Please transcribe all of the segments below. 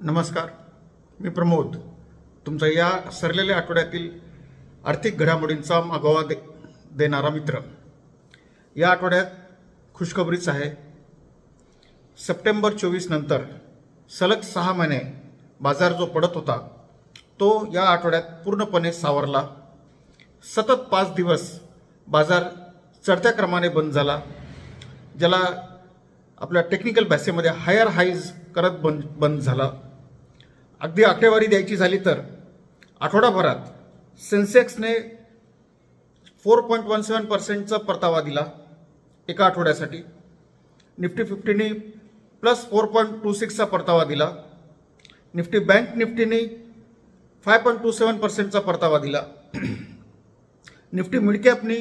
नमस्कार, मी प्रमोद, तुमचा या सरलेल्या आठवड्यातील आर्थिक घडामोडींचा मागोवा देणारा मित्र। या आठवड्यात खुशखबरीच आहे। सप्टेंबर 24 नंतर सलग 6 महिने बाजार जो पडत होता तो या आठवड्यात पूर्णपणे सावरला। सतत 5 दिवस बाजार चढत्या क्रमाने बंद झाला, ज्याला आपल्या टेक्निकल भाषेमध्ये हायर हाईज करत बंद झाला। अगदी आकडेवारी द्यायची झाली तर आठवडाभरात सेन्सेक्सने 4.17% परतावा दिला एका आठवड्यासाठी। निफ्टी 50ने +4.26 परतावा दिला। निफ्टी बँक निफ्टीने 5.27% परतावा दिला। निफ्टी मिड कॅपने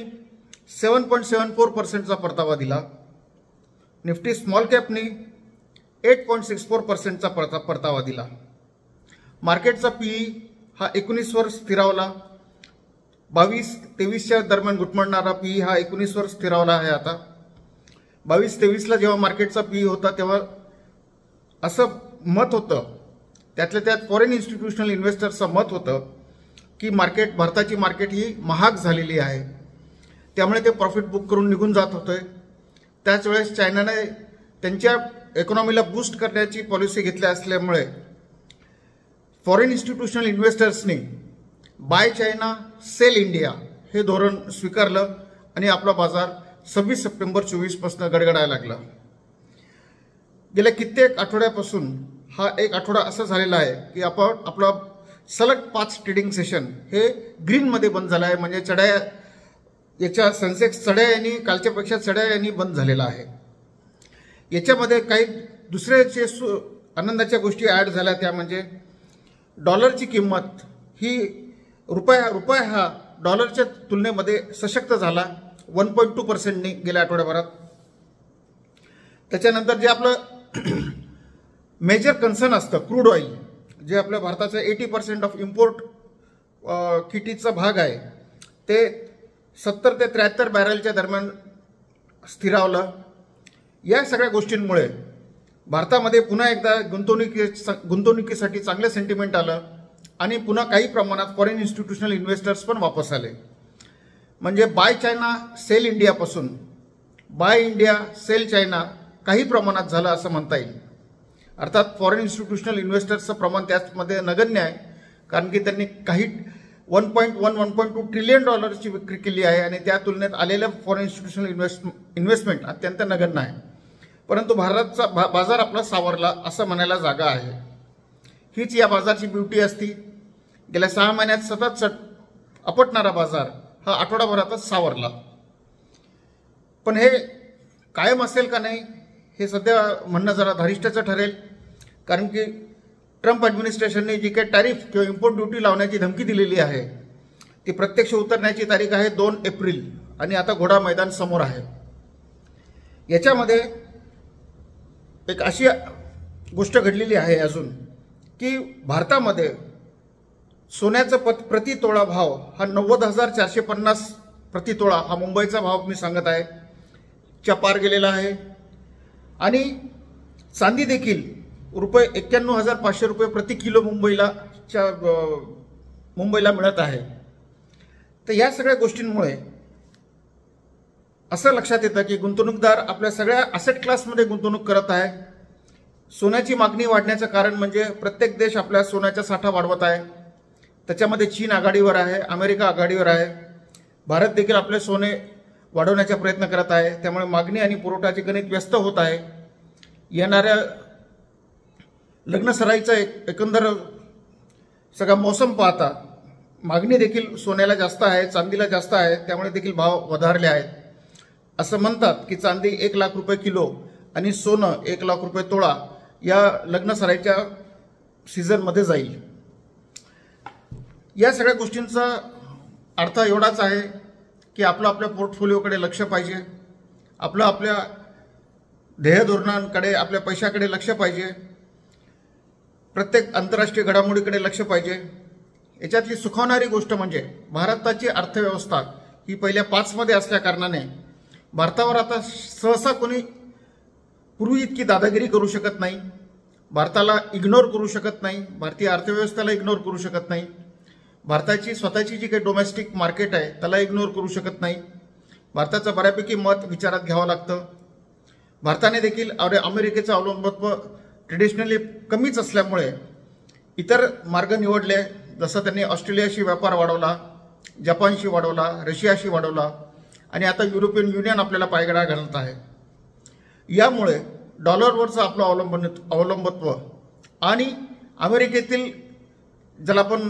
7.74% परतावा दिला। निफ्टी स्मॉल कॅपने 8.64% परतावा दिला। मार्केटचा पीई हा 19 वर स्थिरावला। 22-23च्या दरम्यान घुटमळणारा पीई हा 19 वर स्थिरावला आहे। आता 22-23ला जेव्हा मार्केटचा पीई होता तेव्हा असं मत होतं, त्यातल्या त्यात फॉरेन इन्स्टिट्यूशनल इन्व्हेस्टर्सचं मत होतं की भारताची मार्केट ही महाग झालेली आहे, त्यामुळे ते प्रॉफिट बुक करून निघून जात होते। त्याच वेळेस चायनाने त्यांच्या इकॉनॉमीला बूस्ट करण्याची पॉलिसी घेतली असल्यामुळे फॉरेन इन्स्टिट्यूशनल इन्व्हेस्टर्सनी बाय चायना सेल इंडिया हे धोरण स्वीकारलं आणि आपला बाजार 26 सप्टेंबर 24 पासून गडगडायला लागला। गेल्या कित्येक आठवड्यापासून हा एक आठवडा असा झालेला आहे की आपला सलग 5 ट्रेडिंग सेशन हे ग्रीनमध्ये बंद झाला आहे। म्हणजे चढ्या याच्या सेन्सेक्स चढ्या यांनी कालच्यापेक्षा चढ्या यांनी बंद झालेला आहे। याच्यामध्ये काही दुसरे जे आनंदाच्या गोष्टी ॲड झाल्या, त्या म्हणजे डॉलरची किंमत ही रुपया हा डॉलरच्या तुलनेमध्ये सशक्त झाला 1.2%नी गेल्या आठवड्याभरात। त्याच्यानंतर जे आपलं मेजर कन्सर्न असतं क्रूड ऑइल, जे आपल्या भारताचं 80% ऑफ इम्पोर्ट किटीचा भाग आहे, ते 70 ते 73 बॅरलच्या दरम्यान स्थिरावलं। या सगळ्या गोष्टींमुळे भारतामध्ये पुन्हा एकदा गुंतवणुकीसाठी चांगले सेंटिमेंट आलं आणि पुन्हा काही प्रमाणात फॉरेन इन्स्टिट्यूशनल इन्व्हेस्टर्स पण वापस आले। म्हणजे बाय चायना सेल इंडियापासून बाय इंडिया सेल चायना काही प्रमाणात झालं असं म्हणता येईल। अर्थात फॉरेन इन्स्टिट्यूशनल इन्व्हेस्टर्सचं प्रमाण त्यामध्ये नगण्य आहे, कारण की त्यांनी काही 1.2 ट्रिलियन डॉलरची विक्री केली आहे आणि त्या तुलनेत आलेलं फॉरेन इन्स्टिट्यूशनल इन्व्हेस्टमेंट अत्यंत नगण्य आहे। परंतु भारताचा बाजार आपला सावरला असं म्हणायला जागा आहे। हीच या बाजारची ब्युटी असती। गेल्या 6 महिन्यात सतत आपटणारा बाजार हा आठवडाभरातच सावरला। पण हे कायम असेल का नाही हे सध्या म्हणणं जरा धारिष्ट्याचं ठरेल, कारण की ट्रम्प ॲडमिनिस्ट्रेशनने जी काही टॅरिफ किंवा इम्पोर्ट ड्युटी लावण्याची धमकी दिलेली आहे ती प्रत्यक्ष उतरण्याची तारीख आहे 2 एप्रिल आणि आता घोडा मैदान समोर आहे। याच्यामध्ये एक अशी गोष्ट घडलेली आहे अजून की भारतामध्ये सोन्याचा प्रतितोळा भाव हा 90,450 प्रतितोळा हा मुंबईचा भाव मी सांगत आहे च्या पार गेलेला आहे। आणि चांदी देखील ₹91,500 प्रति किलो मुंबईला मिळत आहे। तर या सगळ्या गोष्टींमुळे असं लक्षात येतं की गुंतवणूकदार आपल्या सगळ्या असेट क्लासमध्ये गुंतवणूक करत आहे। सोन्याची मागणी वाढण्याचं कारण म्हणजे प्रत्येक देश आपल्या सोन्याचा साठा वाढवत आहे। त्याच्यामध्ये चीन आघाडीवर आहे, अमेरिका आघाडीवर आहे, भारत देखील आपले सोने वाढवण्याचा प्रयत्न करत आहे। त्यामुळे मागणी आणि पुरवठ्याचे गणित व्यस्त होत आहे। येणाऱ्या लग्नसराईचा एकंदर सगळा मोसम पाहता मागणी देखील सोन्याला जास्त आहे, चांदीला जास्त आहे, त्यामुळे देखील भाव वधारले आहेत। असं म्हणतात की चांदी 1 लाख रुपये किलो आणि सोनं 1 लाख रुपये तोळा या लग्नसराईच्या सीझनमध्ये जाईल। या सगळ्या गोष्टींचा अर्थ एवढाच आहे की आपल्या पोर्टफोलिओकडे लक्ष पाहिजे, आपल्या ध्येय धोरणांकडे, आपल्या पैशाकडे लक्ष पाहिजे, प्रत्येक आंतरराष्ट्रीय घडामोडीकडे लक्ष पाहिजे। याच्यातली सुखावणारी गोष्ट म्हणजे भारताची अर्थव्यवस्था ही पहिल्या 5 मध्ये असल्या कारणाने भारतावर आता सहसा कोणी पूर्वी इतकी दादागिरी करू शकत नाही। भारताला इग्नोर करू शकत नाही, भारतीय अर्थव्यवस्थेला इग्नोर करू शकत नाही, भारताची स्वतःची जी काही डोमेस्टिक मार्केट आहे त्याला इग्नोर करू शकत नाही. भारताचं बऱ्यापैकी मत विचारात घ्यावं लागतं. भारताने देखील अमेरिकेचं अवलंबित्व ट्रेडिशनली कमीच असल्यामुळे इतर मार्ग निवडले, जसं त्यांनी ऑस्ट्रेलियाशी व्यापार वाढवला, जपानशी वाढवला, रशियाशी वाढवला आणि आता युरोपियन युनियन आपल्याला पायगडा घालत आहे. यामुळे डॉलरवरचं आपलं अवलंबित्व आणि अमेरिकेतील ज्याला आपण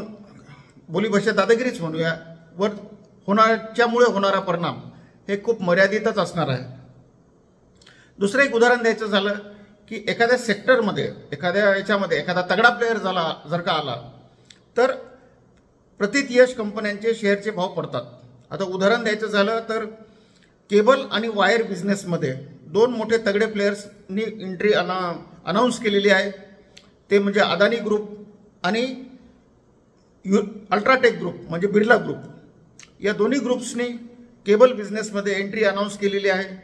बोलीभाषेत दादागिरीच म्हणूया वर होण्याच्यामुळे होणारा परिणाम हे खूप मर्यादितच असणार आहे. दुसरं एक उदाहरण द्यायचं झालं की एखाद्या सेक्टरमध्ये एखादा तगडा प्लेयर जर का आला तर प्रतियश कंपन्यांचे शेअरचे भाव पडतात. आता उदाहरण द्यायचं झालं तर केबल आणि वायर बिझनेसमध्ये 2 मोठे तगडे प्लेयर्सनी एंट्री अनाऊन्स केलेली आहे. ते म्हणजे अदानी ग्रुप आणि अल्ट्राटेक ग्रुप म्हणजे बिर्ला ग्रुप. या दोन्ही ग्रुप्सनी केबल बिझनेसमध्ये एंट्री अनाऊन्स केलेली आहे.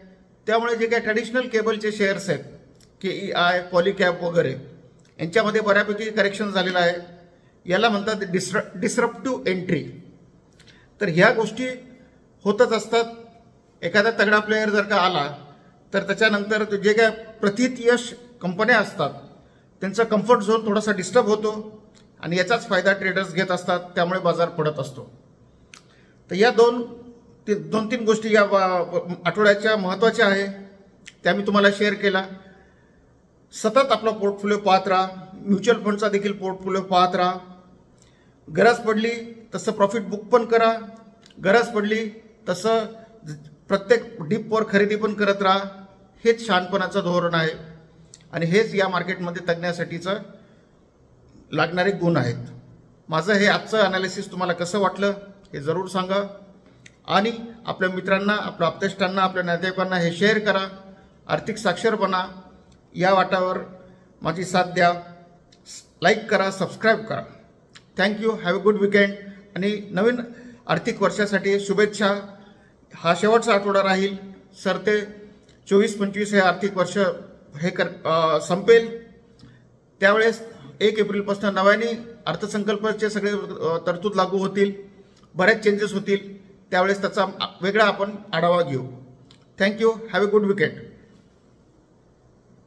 त्यामुळे जे काही ट्रॅडिशनल केबलचे शेअर्स आहेत, KEI, पॉलिकॅब वगैरे, यांच्यामध्ये बऱ्यापैकी करेक्शन झालेलं आहे. याला म्हणतात डिसरप्टिव्ह एंट्री. तर ह्या गोष्टी होतच असतात. एखादा तगडा प्लेयर जर का आला तर त्याच्यानंतर जे काय प्रतियश कंपन्या असतात त्यांचा कम्फर्ट झोन थोडासा डिस्टर्ब होतो आणि याचाच फायदा ट्रेडर्स घेत असतात, त्यामुळे बाजार पडत असतो. तर या दोन तीन गोष्टी या आठवड्याच्या महत्त्वाच्या आहे, त्या मी तुम्हाला शेअर केला. सतत आपला पोर्टफोलिओ पाहत राहा, म्युच्युअल फंडचा देखील पोर्टफोलिओ पाहत राहा. गरज पडली तसं प्रॉफिट बुक पण करा, गरज पडली तसं प्रत्येक डिपवर खरेदी पण करत राहा. हेच शहाणपणाचं धोरण आहे आणि हेच या मार्केटमध्ये तज्ञासाठीचं लागणारे गुण आहेत. माझं हे आजचं अनालिसिस तुम्हाला कसं वाटलं हे जरूर सांगा आणि आपल्या मित्रांना, आपल्या आप्तेष्टांना, आपल्या नातेवाईकांना हे शेअर करा. आर्थिक साक्षर बना. या वाटावर माझी साथ द्या. लाईक करा, सबस्क्राईब करा. Thank you. Have a good weekend आणि नवीन आर्थिक वर्षासाठी शुभेच्छा. हा शेवटचा आठवडा राहील. सरते 24-25 हे आर्थिक वर्ष संपेल. त्यावेळेस 1 एप्रिलपासून नव्याने अर्थसंकल्पाचे सगळे तरतूद लागू होतील, बरेच चेंजेस होतील. त्यावेळेस त्याचा वेगळा आपण आढावा घेऊ. Thank you. Have a good weekend.